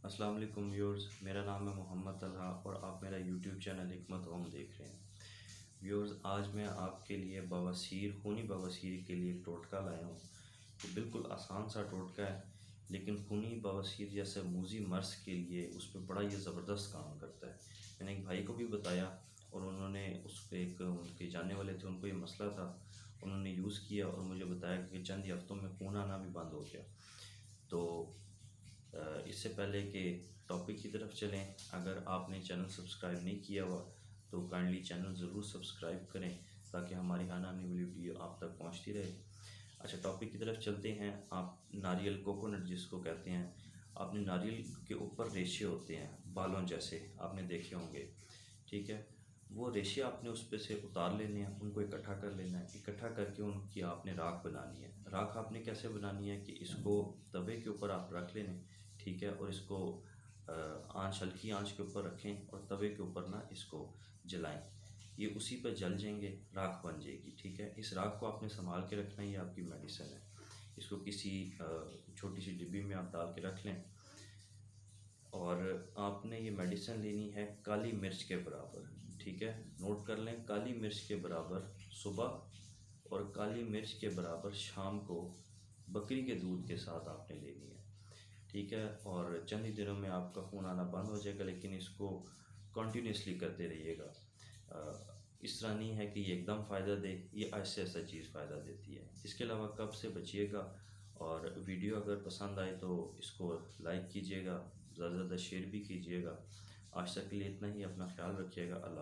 अस्सलाम वालेकुम व्यूअर्स, मेरा नाम है मोहम्मद तलहा और आप मेरा यूट्यूब चैनल हिकमत होम देख रहे हैं। व्यूअर्स, आज मैं आपके लिए बवासीर खूनी बवासीर के लिए एक टोटका लाया हूँ। ये बिल्कुल आसान सा टोटका है, लेकिन खूनी बवासीर जैसे मूजी मर्ज़ के लिए उस पर बड़ा ये ज़बरदस्त काम करता है। मैंने एक भाई को भी बताया और उन्होंने उस पर एक उनके जानने वाले थे, उनको ये मसला था, उन्होंने यूज़ किया और मुझे बताया कि चंद ही हफ्तों में खून आना भी बंद हो गया। तो इससे पहले कि टॉपिक की तरफ चलें, अगर आपने चैनल सब्सक्राइब नहीं किया हुआ तो काइंडली चैनल ज़रूर सब्सक्राइब करें ताकि हमारी आने वाली वीडियो आप तक पहुंचती रहे। अच्छा, टॉपिक की तरफ चलते हैं। आप नारियल कोकोनट जिसको कहते हैं, आपने नारियल के ऊपर रेशे होते हैं बालों जैसे, आपने देखे होंगे, ठीक है। वो रेशे आपने उस पे से उतार लेने हैं, उनको इकट्ठा कर लेना है। इकट्ठा करके उनकी आपने राख बनानी है। राख आपने कैसे बनानी है कि इसको तवे के ऊपर आप रख लें, ठीक है, और इसको आंच हल्की आंच के ऊपर रखें और तवे के ऊपर ना इसको जलाएं। ये उसी पर जल जाएंगे, राख बन जाएगी, ठीक है। इस राख को आपने संभाल के रखना है, ये आपकी मेडिसिन है। इसको किसी छोटी सी डिब्बी में आप डाल के रख लें और आपने ये मेडिसिन लेनी है काली मिर्च के बराबर, ठीक है। नोट कर लें, काली मिर्च के बराबर सुबह और काली मिर्च के बराबर शाम को बकरी के दूध के साथ आपने लेनी है, ठीक है। और चंद ही दिनों में आपका खून आना बंद हो जाएगा, लेकिन इसको कंटिन्यूसली करते रहिएगा। इस तरह नहीं है कि ये एकदम फ़ायदा दे, ये ऐसे ऐसा चीज़ फ़ायदा देती है। इसके अलावा कब से बचिएगा, और वीडियो अगर पसंद आए तो इसको लाइक कीजिएगा, ज़्यादा से ज़्यादा शेयर भी कीजिएगा। आज तक के लिए इतना ही, अपना ख्याल रखिएगा। अल्लाह।